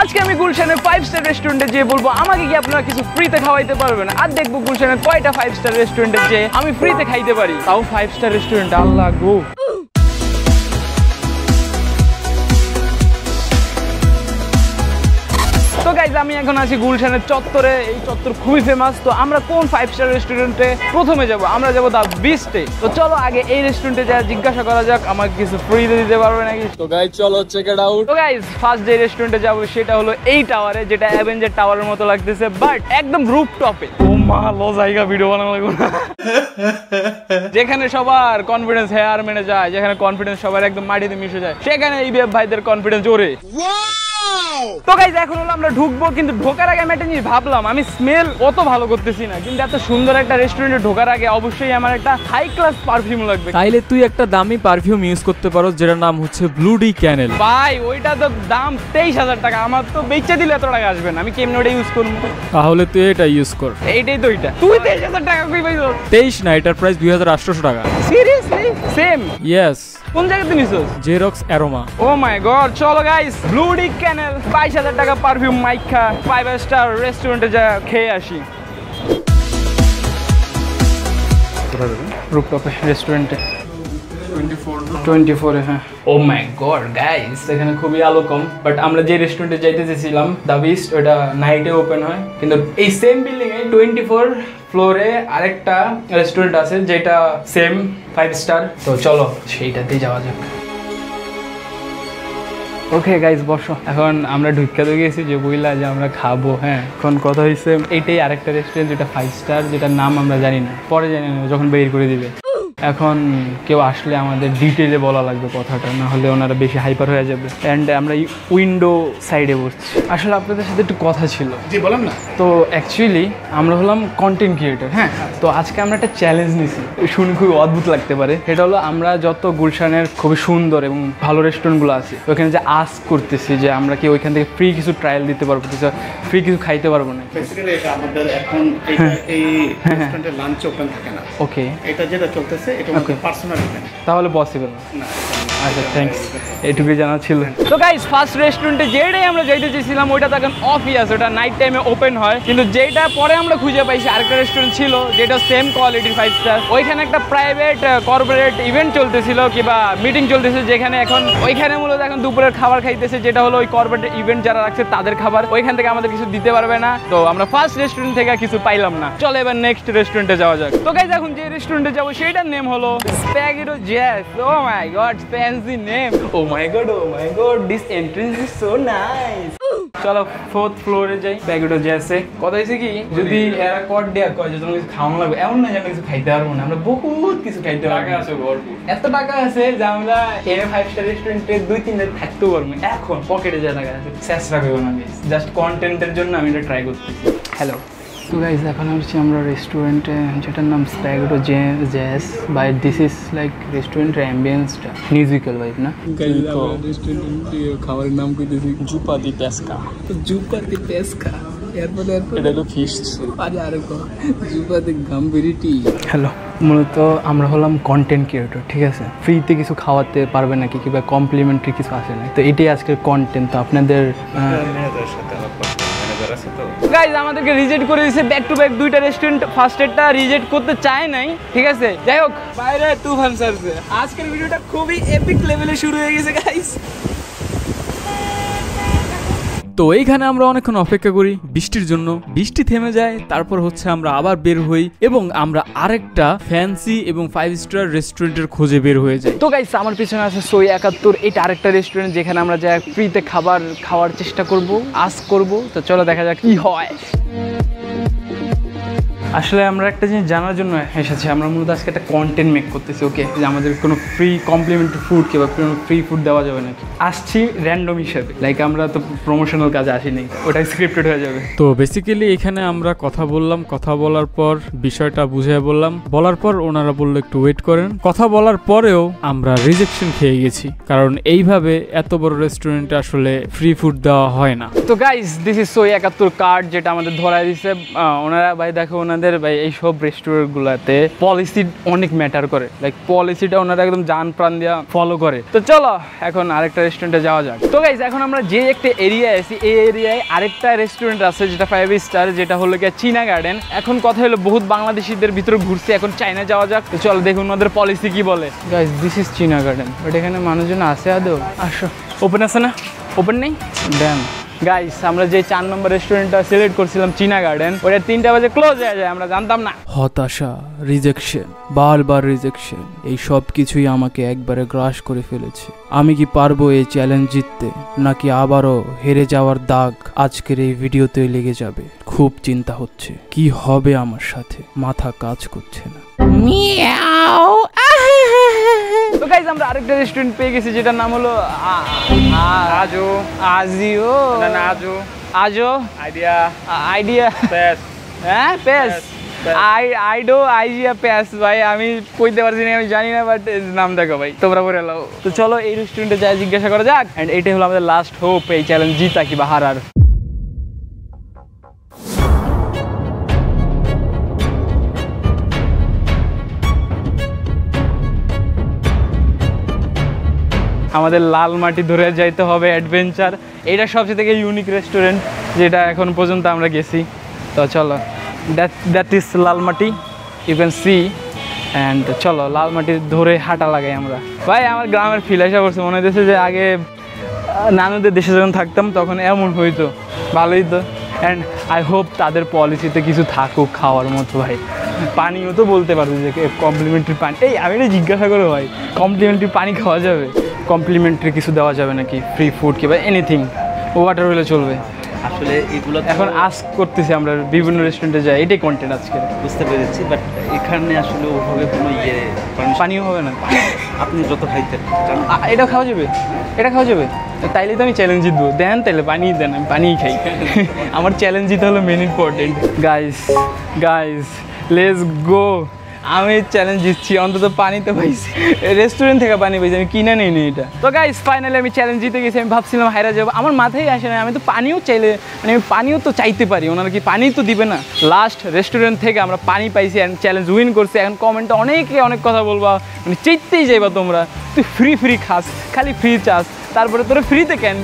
আজকে আমি গুলশানের 5 স্টার রেস্টুরেন্টে যেয়ে বলবো আমাকে কি আপনারা কিছু ফ্রিতে খাওয়াইতে পারবেন, আর দেখবো গুলশানের কয়টা 5 স্টার রেস্টুরেন্টে যে আমি ফ্রিতে খাইতে পারি, তাও 5 স্টার রেস্টুরেন্ট। আল্লাহ গো। তো গাইজ আমি এখন আছি গুলশানের চত্বরে। এই চত্বর খুবই ফেমাস। তো আমরা কোন 5 স্টার রেস্টুরেন্টে প্রথমে যাব? আমরা যাব দা বিস্টে। তো চলো আগে এই রেস্টুরেন্টে যা জিজ্ঞাসা করা যাক আমাকে কিছু ফ্রিতে দিতে পারবে নাকি। তো গাইজ চলো চেক ইট আউট। তো গাইজ ফার্স্ট যে রেস্টুরেন্টে যাব সেটা হলো এই টাওয়ারে, যেটা অ্যাভেঞ্জার টাওয়ারের মতো লাগতেছে, বাট একদম রুফ টপে। ও মা লো জায়গা ভিডিও বানানো লাগবে না। যেখানে সবার কনফিডেন্স হেয়ার মেনে যায়, যেখানে কনফিডেন্স সবার একদম মাটিতে মিশে যায়, সেখানে এই ভাইদের কনফিডেন্স জোরে। তো গাইজ এখন হলো আমরা ঢুকবো, কিন্তু ঢোকার আগে আমি একটা জিনিস ভাবলাম, আমি স্মেল অত ভালো করতেছি না, কিন্তু এত সুন্দর একটা রেস্টুরেন্টে ঢোকার আগে অবশ্যই আমার একটা হাই ক্লাস পারফিউম লাগবে। তাইলে তুই একটা দামি পারফিউম ইউজ করতে পারো, যেটার নাম হচ্ছে ব্লু ডি ক্যানেল। ভাই ওইটা তো দাম 23,000 টাকা, আমার তো বেচে দিলে এত টাকা আসবে না, আমি কেমনে ওটা ইউজ করবো? তাহলে তুই এটা ইউজ কর। এইটাই তো এটা। তুই 23,000 টাকা কই পাইছো? 23 না, এটার প্রাইস 2800 টাকা। সিরিয়াসলি? সেম? ইয়েস। কোন জায়গাতে নিছস? Xerox aroma. Oh my god. চলো গাইস ব্লু ডি ক্যানেল 22,000 টাকা পারফিউম মাইখা 5 স্টার রেস্টুরেন্টে যা খেয়ে আসি। রুফটপে রেস্টুরেন্টে 24 হ্যাঁ। ও মাই গড গাইস, এখানে খুবই আলো কম, বাট আমরা যে রেস্টুরেন্টে যাইতে চেয়েছিলাম দা বিস্ট, ওটা নাইটে ওপেন হয়, কিন্তু এই সেম বিল্ডিং এ 24 ফ্লোরে আরেকটা রেস্টুরেন্ট আছে যেটা সেম 5 স্টার। তো চলো সেইটাতেই যাওয়া যাক। ওকে গাইজ বসো। এখন আমরা ঢুকাতে গেছি যে বইলা যে আমরা খাবো। হ্যাঁ এখন কথা হয়েছে এইটাই আরেকটা রেস্টুরেন্ট যেটা 5 স্টার, যেটার নাম আমরা জানি না, পরে জানি না যখন বের করে দিবে। এখন কেউ আসলে আমাদের ডিটেলে বলা লাগবে কথাটা, না হলে ওনারা বেশি হাইপার হয়ে যাবে। অ্যান্ড আমরা উইন্ডো সাইডে বসছি। আসলে আপনাদের সাথে একটু কথা ছিল। জি বলেন না। তো অ্যাকচুয়ালি আমরা হলাম কন্টেন্ট ক্রিয়েটর। হ্যাঁ তো আজকে আমরা একটা চ্যালেঞ্জ নিছি, শুনে খুবই অদ্ভুত লাগতে পারে। সেটা হলো আমরা যত গুলশানের খুবই সুন্দর এবং ভালো রেস্টুরেন্টগুলো আছে ওইখানে যে আস্ক করতেছি যে আমরা কি ওইখান থেকে ফ্রি কিছু ট্রায়াল দিতে পারবো, ফ্রি কিছু খাইতে পারবো না। বেসিক্যালি এটা আমাদের এখন এই রেস্টুরেন্টে লাঞ্চ ওপেন থাকে না। ওকে এটা যেটা চলতেছে এটা আমাদের পার্সোনাল ইভেন্ট। তাহলে পসিবল না। আচ্ছা থ্যাঙ্কস, এইটুকুই জানা ছিল। তো গাইস ফার্স্ট রেস্টুরেন্টে যেটাই আমরা যাইতে চেয়েছিলাম ওইটা তো এখন অফই আছে, ওটা নাইট টাইমে ওপেন হয়, কিন্তু যেটা পরে আমরা খুঁজে পাইছি আরেকটা রেস্টুরেন্ট ছিল যেটা সেম কোয়ালিটির 5 স্টার। ওইখানে একটা প্রাইভেট কর্পোরেট ইভেন্ট চলতেছিল কিংবা মিটিং চলতেছে, যেখানে এখন ওইখানে মূলত এখন দুপুরের খাবার খাইতেছে, যেটা হলো ওই কর্পোরেট ইভেন্ট যারা রাখছে তাদের খাবার। ওইখান থেকে আমাদের কিছু দিতে পারবে না, তো আমরা ফার্স্ট রেস্টুরেন্ট থেকে কিছু পাইলাম না। চলো এবার নেক্সট রেস্টুরেন্টে যাওয়া যাক। তো গাইস এখন যে রেস্টুরেন্টে যাবো সেটার নেম হলো Spaghetto Jazz. Oh my god fancy name. Oh my god this entrance is so nice. চলো 4th ফ্লোরে যাই স্প্যাগেটো জ্যাজে। কথা হয়েছে কি, যদি এরা কট দেয়া কয় যে তোমার কিছু খাওয়ানো লাগবে, এমন না যে আমরা কিছু খাইতে পারবো না, আমরা বহুত কিছু খাইতে পারবো। এত টাকা আছে যে আমরা 5 স্টার রেস্টুরেন্টে 2-3 দিন থাকতেও পারবো। এখন পকেটে যা টাকা আছে শেষ রাখবো না, জাস্ট কন্টেন্টের জন্য আমি এটা ট্রাই করতেছি। হ্যালো তো গাইজ এখন হচ্ছে আমরা রেস্টুরেন্টে, যেটার নাম Spaghetto Jazz. By this is like রেস্টুরেন্টের অ্যাম্বিয়েন্সটা মিউজিক্যাল ভাইব না। খাবারের নাম কইতেছি জুপাতি পেস্কা। তো জুপাতি পেস্কা এরপরে এটা হলো ফিশ আরে আরে জুপাতি গাম্বিরিটি। হ্যালো, মূলত আমরা হলাম কন্টেন্ট ক্রিয়েটর, ঠিক আছে? ফ্রিতে কিছু খাওয়াতে পারবে নাকি কিংবা কমপ্লিমেন্টারি কিছু আসে না, তো এটাই আজকের কন্টেন্ট। তো আপনাদের গাইজ আমাদেরকে রিজেক্ট করে দিয়েছে ব্যাক টু ব্যাক দুইটা রেস্টুরেন্ট। ফার্স্টেরটা রিজেক্ট করতে চায় নাই, ঠিক আছে? যাই হোক বাইরে তুফান সারছে। আজকের ভিডিওটা খুবই এপিক লেভেলে শুরু হয়ে গেছে গাইজ। তো এইখানে আমরা অনেকক্ষণ অপেক্ষা করি বৃষ্টির জন্য, বৃষ্টি থেমে যায়, তারপর হচ্ছে আমরা আবার বের হই এবং আমরা আরেকটা ফ্যান্সি এবং 5 স্টার রেস্টুরেন্টের খোঁজে বের হয়ে যাই। তো গাইস আমার পিছনে আছে সই 71, এটা আরেকটা রেস্টুরেন্ট যেখানে আমরা যা ফ্রিতে খাওয়ার চেষ্টা করব, আস্ক করব। তো চলো দেখা যাক কি হয়। আসলে আমরা একটা জিনিস জানার জন্য এসেছি, আমরা মূলত আজকে একটা কন্টেন্ট মেক করতেছি। ওকে, যে আমাদের কোনো ফ্রি কমপ্লিমেন্টারি ফুড কিংবা কোনো ফ্রি ফুড দেওয়া যাবে নাকি। আসছি র্যান্ডম হিসাবে, লাইক আমরা তো প্রমোশনাল কাজে আসিনি, ওটাই স্ক্রিপ্টেড হয়ে যাবে। তো বেসিক্যালি এখানে আমরা কথা বললাম, কথা বলার পর বিষয়টা বুঝিয়ে বললাম, বলার পর ওনারা বললো একটু ওয়েট করেন। কথা বলার পরেও আমরা রিজেকশন খেয়ে গেছি, কারণ এইভাবে এত বড় রেস্টুরেন্টে আসলে ফ্রি ফুড দেওয়া হয় না। তো গাইস দিস ইজ সই 71 কার্ড, যেটা আমাদের ধরায় দিচ্ছে ওনারা। ভাই দেখো ওনাদের আমাদের ভাই এইসব রেস্টুরেন্টগুলোতে পলিসি অনেক ম্যাটার করে, লাইক পলিসিটা ওনারা একদম জান প্রাণ দিয়া ফলো করে। তো চলো এখন আরেকটা রেস্টুরেন্টে যাওয়া যাক। তো গাইস এখন আমরা যে একটা এরিয়ায় আছি, এই এরিয়ায় আরেকটা রেস্টুরেন্ট আছে যেটা 5 স্টার, যেটা হলো গিয়ে চীনা গার্ডেন। এখন কথা হলো বহুত বাংলাদেশিদের ভিতরে ঘুরছে, এখন চায়না যাওয়া যাক। তো চলো দেখুন ওদের পলিসি কি বলে। গাইস দিস ইজ চীনা গার্ডেন, বাট এখানে মানুষজন আছে আদৌ? আসো, ওপেন আছে না? ওপেন নেই? ড্যাম। গাইস আমরা যে 4 নম্বর রেস্টুরেন্টটা সিলেক্ট করছিলাম চীনা গার্ডেন, ওটা 3টা বাজে ক্লোজ হয়ে যায়, আমরা জানতাম না। হতাশা, রিজেকশন, বারবার রিজেকশন, এই সব কিছুই আমাকে একবারে গ্রাস করে ফেলেছে। আমি কি পারবো এই চ্যালেঞ্জ জিততে, নাকি আবারও হেরে যাওয়ার দাগ আজকের এই ভিডিওতে লেগে যাবে? খুব চিন্তা হচ্ছে কি হবে আমার সাথে, মাথা কাজ করছে না। তো গাইস আমরা আরেকটা রেস্টুরেন্ট পেয়ে গেছি যেটার নাম হলো আজো, আজিও না আজো, আজো আইডিয়া, আইডিয়া পেস, হ্যাঁ পেস, আইডিয়া পেস। ভাই আমি কইতে পারছি না, আমি জানি না, বাট নাম দেখো ভাই, তোমরা বলে নাও। তো চলো এই রেস্টুরেন্টে যাই, জিজ্ঞাসা করা যাক। এন্ড এইটাই হলো আমাদের লাস্ট হোপ এই চ্যালেঞ্জ জিতা কিংবা হারার। আমাদের লাল মাটি ধরে যাইতে হবে অ্যাডভেঞ্চার। এটা সবচেয়ে থেকে ইউনিক রেস্টুরেন্ট যেটা এখন পর্যন্ত আমরা গেছি। তো চলো, দ্যাট ইজ লাল মাটি, ইউ ক্যান সি। অ্যান্ড চলো লাল মাটি ধরে হাঁটা লাগাই আমরা। ভাই আমার গ্রামের ফিল আসা করছে, মনে হচ্ছে যে আগে নানুদের দেশে যখন থাকতাম তখন এমন হইতো, ভালোই তো। অ্যান্ড আই হোপ তাদের পলিসিতে কিছু থাকুক খাওয়ার মতো। ভাই পানিও তো বলতে পারবে যে কমপ্লিমেন্টারি পানি। এই আমি এটা জিজ্ঞাসা করো ভাই, কমপ্লিমেন্টারি পানি খাওয়া যাবে? কমপ্লিমেন্টারি কিছু দেওয়া যাবে নাকি? ফ্রি ফুড কিংবা এনিথিং, ওয়াটার হলে চলবে? আসলে এগুলো এখন আস্ক করতেছি আমরা, বিভিন্ন রেস্টুরেন্টে যাই, এটাই কন্টেন্ট আজকে। বুঝতে পেরেছি, বাট এখানে আসলে ওভাবে কোনো পানিও হবে না, আপনি যত খাইতেন এটা খাওয়া যাবে, এটা খাওয়া যাবে। তাইলে তো আমি চ্যালেঞ্জ জিতবো। দেন তাইলে পানি দেন, আমি পানিই খাই। আমার চ্যালেঞ্জ জিতে হলো main important. Guys let's go. আমি চ্যালেঞ্জ জিতছি, অন্তত পানি তো পাইছি, রেস্টুরেন্ট থেকে পানি পাইছি, আমি কিনে নিইনি এটা। তো গাইস ফাইনালি আমি চ্যালেঞ্জ জিতে গেছি। আমি ভাবছিলাম হাইরা যাবো, আমার মাথায় আসে না আমি তো পানিও চাইলে, মানে আমি পানিও তো চাইতে পারি, ওনারা কি পানি তো দিবে না? লাস্ট রেস্টুরেন্ট থেকে আমরা পানি পাইছি অ্যান্ড চ্যালেঞ্জ উইন করছি। এখন কমেন্টে অনেকে অনেক কথা বলবা, মানে চেতেই যাইবা তোমরা, তুই ফ্রি খাস, খালি ফ্রি চাস, তারপরে তোরা ফ্রিতে কেন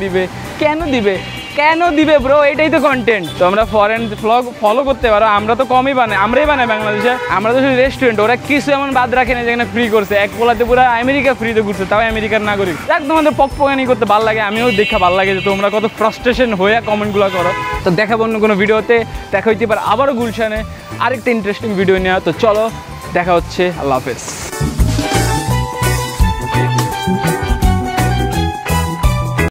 দিবে ব্রো? এটাই তো কন্টেন্ট। তো আমরা ফরেন ব্লগ ফলো করতে পারো, আমরা তো কমই বানাই, আমরাই বানাই বাংলাদেশে, আমরা তো শুধু রেস্টুরেন্ট। ওরা কিছু এমন বাদ রাখে না যেখানে ফ্রি করছে, এক পোলাতে পুরো আমেরিকা ফ্রিতে ঘুরছে, তাও আমেরিকার নাগরিক। যাক তোমাদের পকপকানি করতে ভালো লাগে, আমিও দেখা ভালো লাগে যে তোমরা কত ফ্রাস্ট্রেশন হয়ে কমেন্টগুলো করো। তো দেখাবো অন্য কোনো ভিডিওতে, দেখা হইতে পারে আবারও গুলশানে আরেকটা ইন্টারেস্টিং ভিডিও নেওয়া। তো চলো দেখা হচ্ছে, আল্লাহ হাফেজ।